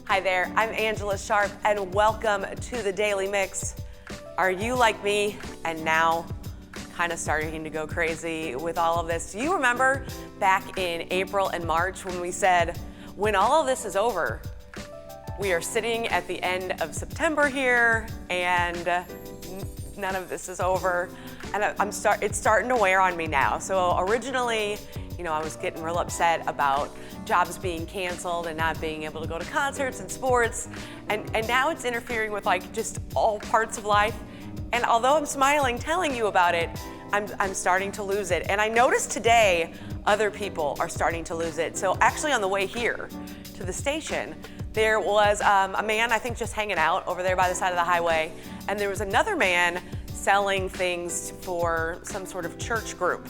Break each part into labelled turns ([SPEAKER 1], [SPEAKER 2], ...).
[SPEAKER 1] Hi there, I'm Angella Sharpe, and welcome to the Daily Mix. Are you like me and now kind of starting to go crazy with all of this? Do you remember back in April and March when we said, when all of this is over, we are sitting at the end of September here and none of this is over, and it's starting to wear on me now. So originally, I was getting real upset about jobs being canceled and not being able to go to concerts and sports, and now it's interfering with just all parts of life. And although I'm smiling telling you about it, I'm starting to lose it. And I noticed today other people are starting to lose it. So actually on the way here to the station, there was a man, I think, just hanging out over there by the side of the highway, and there was another man selling things for some sort of church group.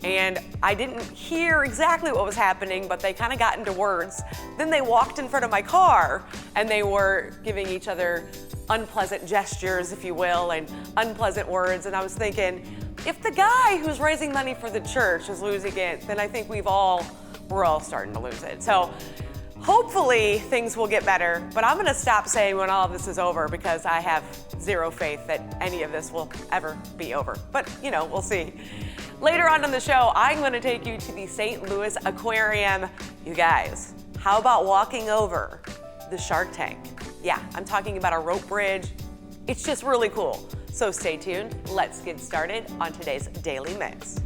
[SPEAKER 1] And I didn't hear exactly what was happening, but they kind of got into words. Then they walked in front of my car and they were giving each other unpleasant gestures, if you will, and unpleasant words. And I was thinking, if the guy who's raising money for the church is losing it, then I think we're all starting to lose it. So hopefully things will get better, but I'm gonna stop saying when all of this is over because I have zero faith that any of this will ever be over. But we'll see. Later on in the show, I'm going to take you to the St. Louis Aquarium. You guys, how about walking over the Shark Tank? Yeah, I'm talking about a rope bridge. It's just really cool. So stay tuned. Let's get started on today's Daily Mix.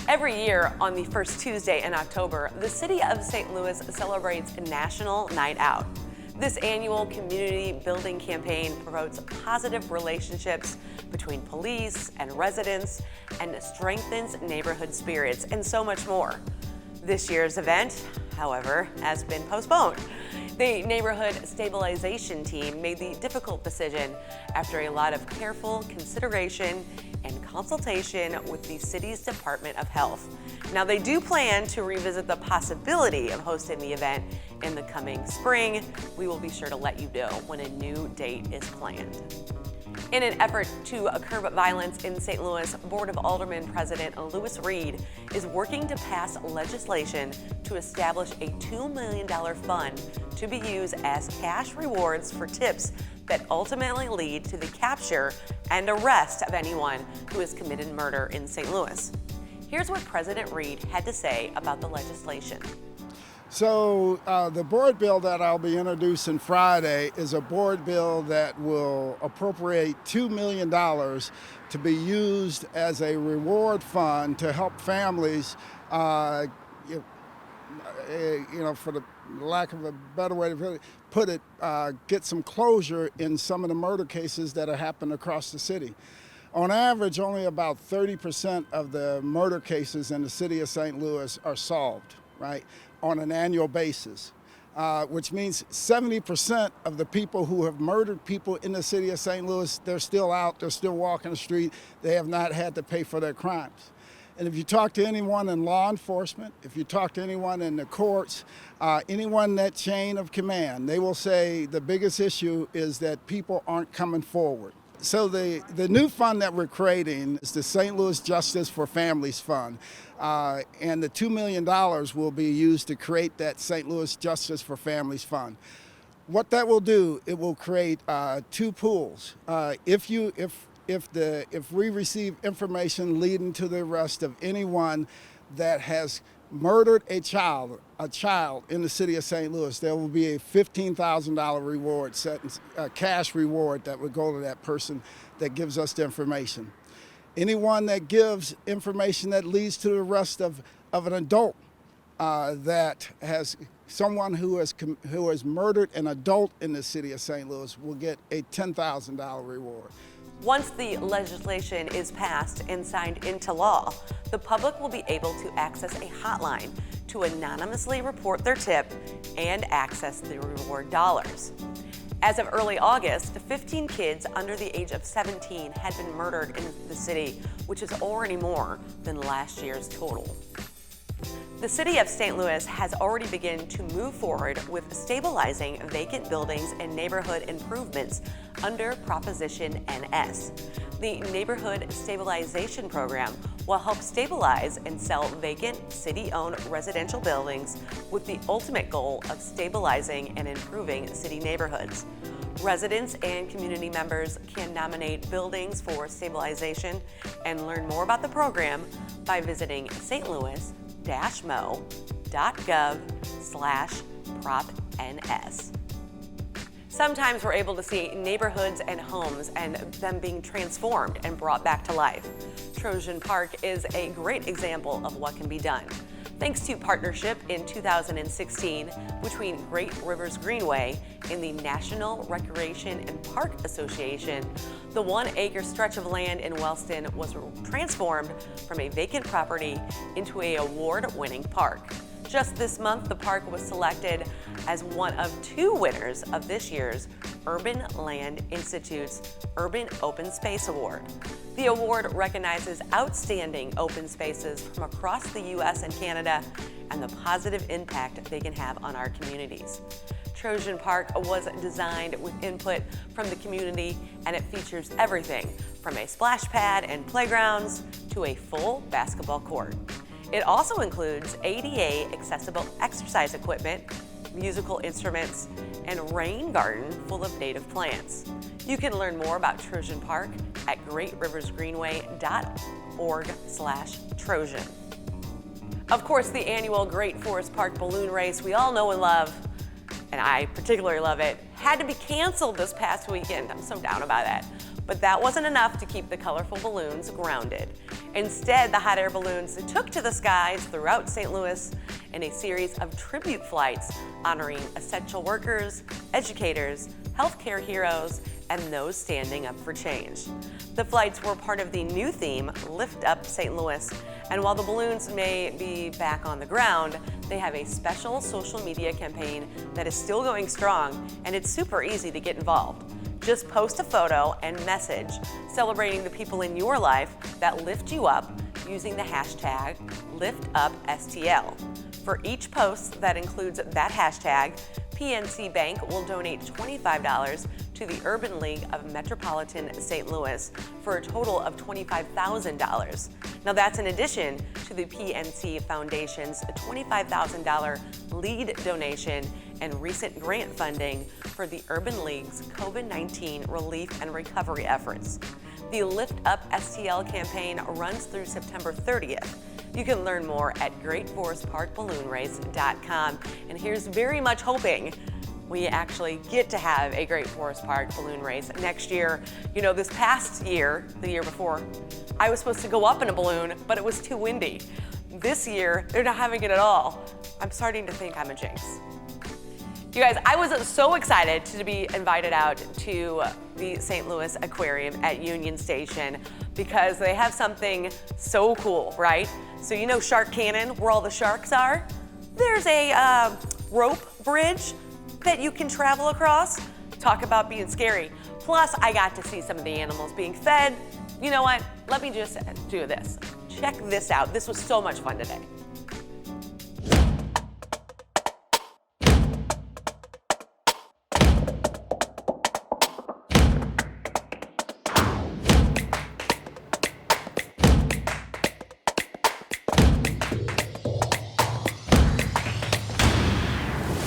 [SPEAKER 1] Every year on the first Tuesday in October, the city of St. Louis celebrates National Night Out. This annual community building campaign promotes positive relationships between police and residents and strengthens neighborhood spirits and so much more. This year's event, however, has been postponed. The neighborhood stabilization team made the difficult decision after a lot of careful consideration and consultation with the city's Department of Health. Now, they do plan to revisit the possibility of hosting the event in the coming spring. We will be sure to let you know when a new date is planned. In an effort to curb violence in St. Louis, Board of Aldermen President Louis Reed is working to pass legislation to establish a $2 million fund to be used as cash rewards for tips that ultimately lead to the capture and arrest of anyone who has committed murder in St. Louis. Here's what President Reed had to say about the legislation.
[SPEAKER 2] So the board bill that I'll be introducing Friday is a board bill that will appropriate $2 million to be used as a reward fund to help families, for the lack of a better way to put it, get some closure in some of the murder cases that have happened across the city. On average, only about 30% of the murder cases in the city of St. Louis are solved, right, on an annual basis, which means 70% of the people who have murdered people in the city of St. Louis, they're still out, they're still walking the street, they have not had to pay for their crimes. And if you talk to anyone in law enforcement, if you talk to anyone in the courts, anyone in that chain of command, they will say the biggest issue is that people aren't coming forward. So the new fund that we're creating is the St. Louis Justice for Families Fund. And the $2 million will be used to create that St. Louis Justice for Families Fund. What that will do, it will create two pools. If we receive information leading to the arrest of anyone that has murdered a child in the city of St. Louis, there will be a $15,000 reward, a cash reward that would go to that person that gives us the information. Anyone that gives information that leads to the arrest of an adult that has someone who has murdered an adult in the city of St. Louis will get a $10,000 reward.
[SPEAKER 1] Once the legislation is passed and signed into law, the public will be able to access a hotline to anonymously report their tip and access the reward dollars. As of early August, 15 kids under the age of 17 had been murdered in the city, which is already more than last year's total. The city of St. Louis has already begun to move forward with stabilizing vacant buildings and neighborhood improvements under Proposition NS. The Neighborhood Stabilization Program will help stabilize and sell vacant city-owned residential buildings with the ultimate goal of stabilizing and improving city neighborhoods. Residents and community members can nominate buildings for stabilization and learn more about the program by visiting stlouis-mo.gov/PropNS. Sometimes we're able to see neighborhoods and homes and them being transformed and brought back to life. Trojan Park is a great example of what can be done. Thanks to partnership in 2016 between Great Rivers Greenway and the National Recreation and Park Association, the 1-acre stretch of land in Wellston was transformed from a vacant property into an award-winning park. Just this month, the park was selected as one of 2 winners of this year's Urban Land Institute's Urban Open Space Award. The award recognizes outstanding open spaces from across the U.S. and Canada and the positive impact they can have on our communities. Trojan Park was designed with input from the community, and it features everything from a splash pad and playgrounds to a full basketball court. It also includes ADA accessible exercise equipment, musical instruments, and rain garden full of native plants. You can learn more about Trojan Park at greatriversgreenway.org/Trojan. Of course, the annual Great Forest Park Balloon Race we all know and love, and I particularly love it, had to be canceled this past weekend. I'm so down about that. But that wasn't enough to keep the colorful balloons grounded. Instead, the hot air balloons took to the skies throughout St. Louis in a series of tribute flights honoring essential workers, educators, healthcare heroes, and those standing up for change. The flights were part of the new theme, Lift Up St. Louis, and while the balloons may be back on the ground, they have a special social media campaign that is still going strong, and it's super easy to get involved. Just post a photo and message celebrating the people in your life that lift you up using the hashtag LiftUpSTL. For each post that includes that hashtag, PNC Bank will donate $25 to the Urban League of Metropolitan St. Louis for a total of $25,000. Now that's in addition to the PNC Foundation's $25,000 lead donation and recent grant funding for the Urban League's COVID-19 relief and recovery efforts. The Lift Up STL campaign runs through September 30th. You can learn more at greatforestparkballoonrace.com. And here's very much hoping we actually get to have a Great Forest Park balloon race next year. You know, this past year, the year before, I was supposed to go up in a balloon, but it was too windy. This year, they're not having it at all. I'm starting to think I'm a jinx. You guys, I was so excited to be invited out to the St. Louis Aquarium at Union Station because they have something so cool, right? So you know Shark Cannon, where all the sharks are? There's a rope bridge that you can travel across. Talk about being scary. Plus, I got to see some of the animals being fed. You know what? Let me just do this. Check this out. This was so much fun today.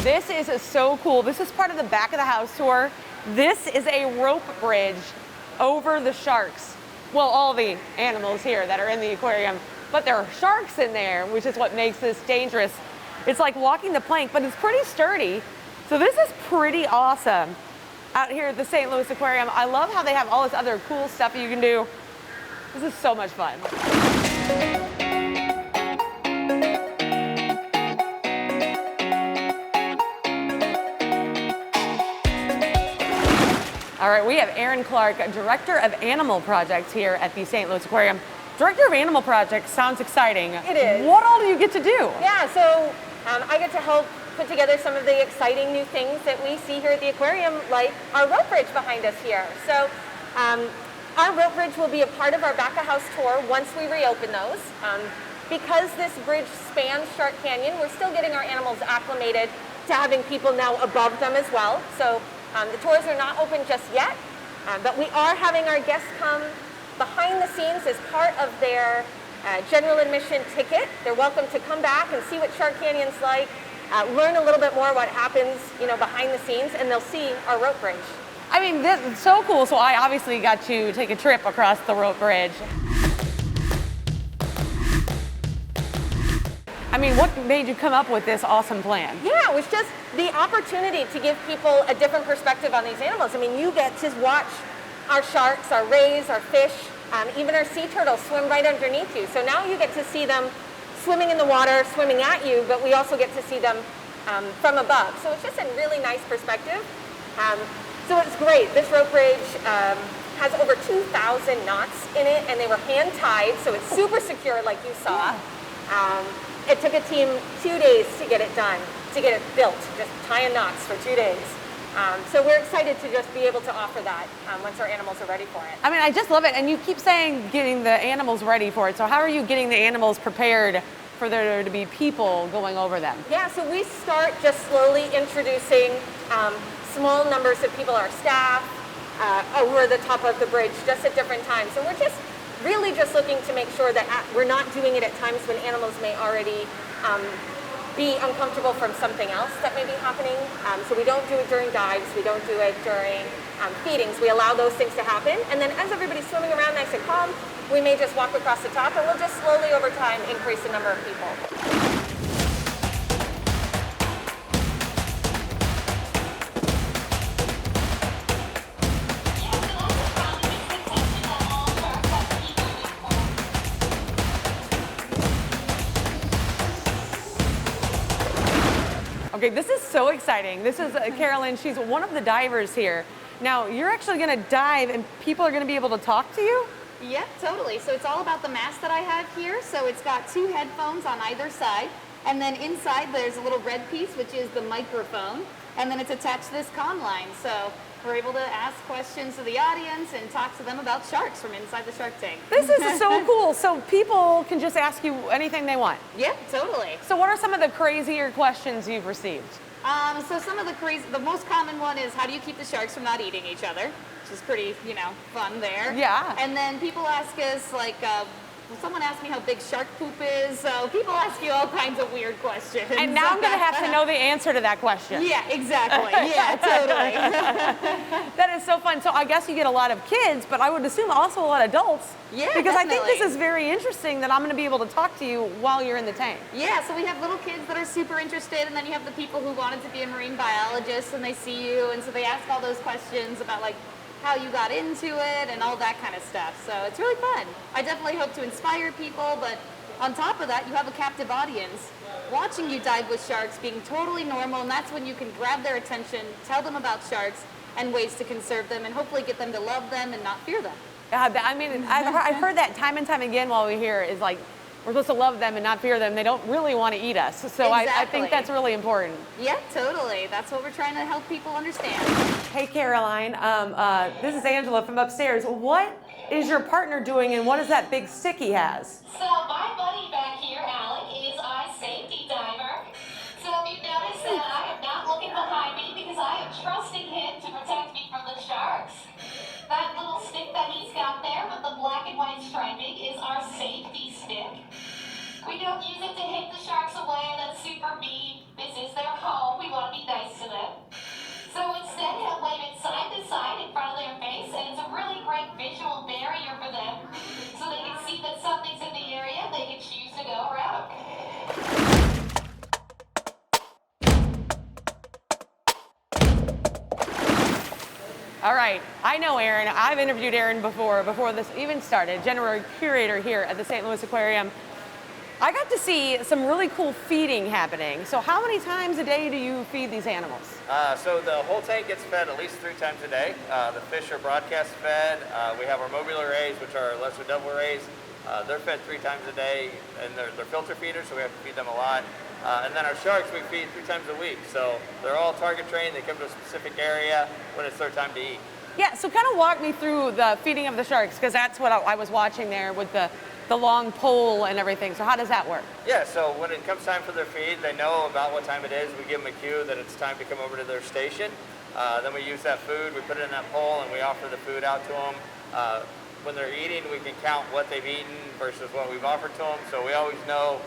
[SPEAKER 1] This is so cool. This is part of the back of the house tour. This is a rope bridge over the sharks. Well, all the animals here that are in the aquarium, but there are sharks in there, which is what makes this dangerous. It's like walking the plank, but it's pretty sturdy. So this is pretty awesome. Out here at the St. Louis Aquarium, I love how they have all this other cool stuff you can do. This is so much fun. All right, we have Erin Clark, Director of Animal Projects here at the St. Louis Aquarium. Director of Animal Projects sounds exciting.
[SPEAKER 3] It is.
[SPEAKER 1] What all do you get to do?
[SPEAKER 3] Yeah, so I get to help put together some of the exciting new things that we see here at the aquarium, like our rope bridge behind us here. So our rope bridge will be a part of our back of house tour once we reopen those. because this bridge spans Shark Canyon, we're still getting our animals acclimated to having people now above them as well. So the tours are not open just yet, but we are having our guests come behind the scenes as part of their general admission ticket. They're welcome to come back and see what Shark Canyon's like, learn a little bit more what happens, behind the scenes, and they'll see our rope bridge.
[SPEAKER 1] I mean, this is so cool. So I obviously got to take a trip across the rope bridge. I mean, what made you come up with this awesome plan?
[SPEAKER 3] Yeah, it was just the opportunity to give people a different perspective on these animals. I mean, you get to watch our sharks, our rays, our fish, even our sea turtles swim right underneath you. So now you get to see them swimming in the water, swimming at you, but we also get to see them from above. So it's just a really nice perspective. So it's great. This rope bridge has over 2,000 knots in it, and they were hand tied, so it's super secure like you saw. It took a team 2 days to get it done, to get it built, just tying knots for 2 days. So we're excited to just be able to offer that once our animals are ready for it.
[SPEAKER 1] I mean, I just love it. And you keep saying getting the animals ready for it. So how are you getting the animals prepared for there to be people going over them?
[SPEAKER 3] Yeah, so we start just slowly introducing small numbers of people, our staff, over the top of the bridge, just at different times. So we're just really just looking to make sure that we're not doing it at times when animals may already be uncomfortable from something else that may be happening. So we don't do it during dives, we don't do it during feedings. We allow those things to happen. And then as everybody's swimming around nice and calm, we may just walk across the top, and we'll just slowly over time increase the number of people.
[SPEAKER 1] Okay, this is so exciting. This is Caroline. She's one of the divers here. Now, you're actually going to dive, and people are going to be able to talk to you?
[SPEAKER 4] Yep, totally. So it's all about the mask that I have here. So it's got 2 headphones on either side. And then inside there's a little red piece, which is the microphone. And then it's attached to this comm line. So we're able to ask questions to the audience and talk to them about sharks from inside the shark tank.
[SPEAKER 1] This is so cool. So people can just ask you anything they want.
[SPEAKER 4] Yep, totally.
[SPEAKER 1] So what are some of the crazier questions you've received?
[SPEAKER 4] So some of the most common one is, how do you keep the sharks from not eating each other? Which is pretty, fun there.
[SPEAKER 1] Yeah.
[SPEAKER 4] And then people ask us, like, someone asked me how big shark poop is. So people ask you all kinds of weird questions.
[SPEAKER 1] And now I'm going to have to know the answer to that question.
[SPEAKER 4] Yeah, exactly. Yeah, totally.
[SPEAKER 1] That is so fun. So I guess you get a lot of kids, but I would assume also a lot of adults.
[SPEAKER 4] Yeah,
[SPEAKER 1] because
[SPEAKER 4] definitely.
[SPEAKER 1] I think this is very interesting that I'm going to be able to talk to you while you're in the tank.
[SPEAKER 4] Yeah, so we have little kids that are super interested, and then you have the people who wanted to be a marine biologist, and they see you, and so they ask all those questions about, like, how you got into it and all that kind of stuff. So it's really fun. I definitely hope to inspire people, but on top of that, you have a captive audience watching you dive with sharks, being totally normal, and that's when you can grab their attention, tell them about sharks and ways to conserve them, and hopefully get them to love them and not fear them.
[SPEAKER 1] I mean, I've heard that time and time again while we're here, is like, we're supposed to love them and not fear them. They don't really want to eat us. So
[SPEAKER 4] Exactly.
[SPEAKER 1] I think that's really important.
[SPEAKER 4] Yeah, totally. That's what we're trying to help people understand.
[SPEAKER 1] Hey, Caroline. This is Angela from upstairs. What is your partner doing, and what is that big stick he has?
[SPEAKER 5] So my buddy back here, Alec, is our safety diver. So if you notice that I am not looking behind me because I am trusting him to protect me from the sharks. That little stick that he's got there with the black and white striping is our safety stick. We don't use it to hit the sharks away. That's super mean. This is their home. We want to be nice to them. So instead, he'll wave it side to side in front of their face, and it's a really great visual barrier for them, so they can see that something's in the area they can choose to go around.
[SPEAKER 1] All right, I know Erin. I've interviewed Erin before this even started, general curator here at the St. Louis Aquarium. I got to see some really cool feeding happening. So how many times a day do you feed these animals?
[SPEAKER 6] So the whole tank gets fed at least 3 times a day. The fish are broadcast fed. We have our mobile rays, which are lesser double rays. They're fed 3 times a day, and they're filter feeders, so we have to feed them a lot. And then our sharks we feed 3 times a week. So they're all target trained. They come to a specific area when it's their time to eat.
[SPEAKER 1] Yeah, so kind of walk me through the feeding of the sharks, because that's what I was watching there with the the long pole and everything. So how does that work?
[SPEAKER 6] Yeah, so when it comes time for their feed, they know about what time it is. We give them a cue that it's time to come over to their station. Then we use that food, we put it in that pole, and we offer the food out to them. When they're eating, we can count what they've eaten versus what we've offered to them. So we always know,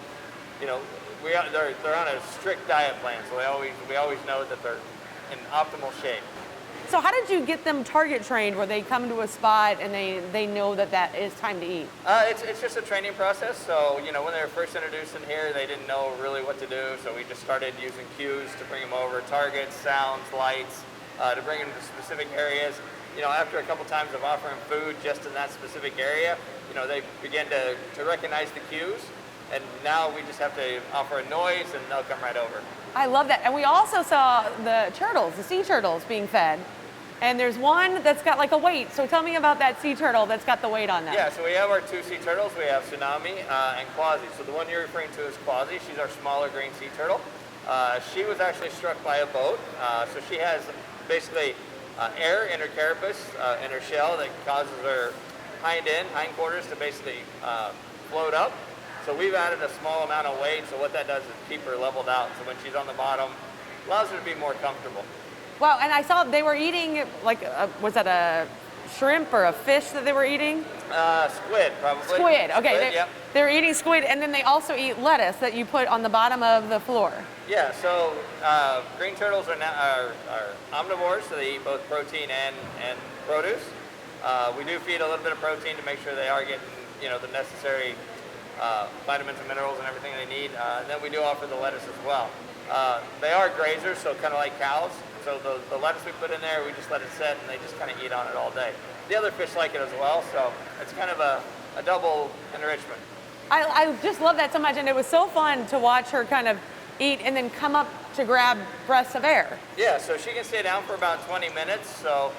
[SPEAKER 6] you know, they're on a strict diet plan. So we always know that they're in optimal shape.
[SPEAKER 1] So how did you get them target trained where they come to a spot and they know that is time to eat?
[SPEAKER 6] It's just a training process. So, you know, when they were first introduced in here, they didn't know really what to do. So we just started using cues to bring them over, targets, sounds, lights, to bring them to specific areas. You know, after a couple times of offering food just in that specific area, you know, they begin to recognize the cues. And now we just have to offer a noise and they'll come right over.
[SPEAKER 1] I love that. And we also saw the turtles, the sea turtles being fed. And there's one that's got like a weight. So tell me about that sea turtle that's got the weight on them.
[SPEAKER 6] Yeah, so we have our two sea turtles. We have Tsunami and Quasi. So the one you're referring to is Quasi. She's our smaller green sea turtle. She was actually struck by a boat. So she has basically air in her carapace, in her shell, that causes her hindquarters to basically float up. So we've added a small amount of weight, so what that does is keep her leveled out. So when she's on the bottom, allows her to be more comfortable.
[SPEAKER 1] Wow, and I saw they were eating, like, was that a shrimp or a fish that they were eating?
[SPEAKER 6] Squid, probably.
[SPEAKER 1] Squid, okay.
[SPEAKER 6] Squid, yep.
[SPEAKER 1] They're eating squid, and then they also eat lettuce that you put on the bottom of the floor.
[SPEAKER 6] Yeah, so green turtles are omnivores, so they eat both protein and produce. We do feed a little bit of protein to make sure they are getting, you know, the necessary vitamins and minerals and everything they need. And then we do offer the lettuce as well. They are grazers, so kind of like cows. So the lettuce we put in there, we just let it set and they just kind of eat on it all day. The other fish like it as well, so it's kind of a double enrichment.
[SPEAKER 1] I just love that so much, and it was so fun to watch her kind of eat and then come up to grab breaths of air.
[SPEAKER 6] Yeah, so she can stay down for about 20 minutes. So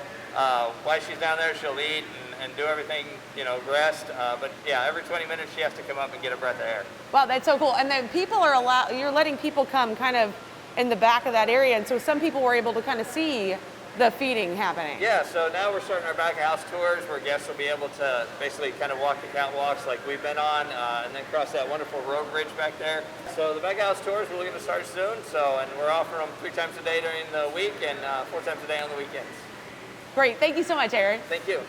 [SPEAKER 6] while she's down there, she'll eat and do everything, you know, rest. But yeah, every 20 minutes she has to come up and get a breath of air.
[SPEAKER 1] Wow, that's so cool. And then people are you're letting people come kind of in the back of that area, and so some people were able to kind of see the feeding happening.
[SPEAKER 6] Yeah, so now we're starting our back of house tours where guests will be able to basically kind of walk the catwalks like we've been on, and then cross that wonderful road bridge back there. So the back of house tours, we're looking to start soon. So, and we're offering them 3 times a day during the week and 4 times a day on the weekends.
[SPEAKER 1] Great, thank you so much, Erin.
[SPEAKER 6] Thank you.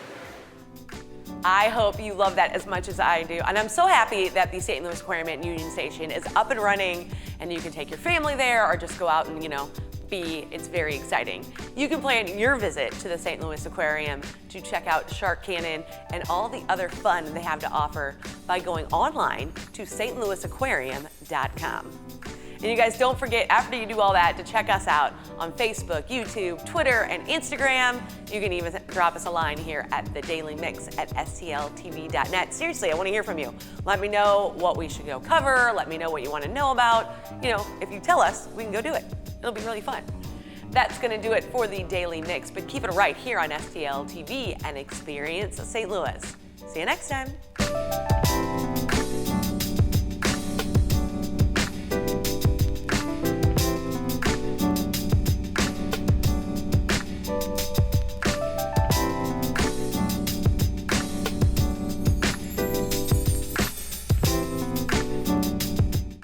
[SPEAKER 1] I hope you love that as much as I do. And I'm so happy that the St. Louis Aquarium at Union Station is up and running, and you can take your family there or just go out and, you know, it's very exciting. You can plan your visit to the St. Louis Aquarium to check out Shark Cannon and all the other fun they have to offer by going online to stlouisaquarium.com. And you guys don't forget, after you do all that, to check us out on Facebook, YouTube, Twitter, and Instagram. You can even drop us a line here at the Daily Mix at stltv.net. Seriously, I want to hear from you. Let me know what we should go cover. Let me know what you want to know about. You know, if you tell us, we can go do it. It'll be really fun. That's going to do it for the Daily Mix, but keep it right here on STL TV and experience St. Louis. See you next time.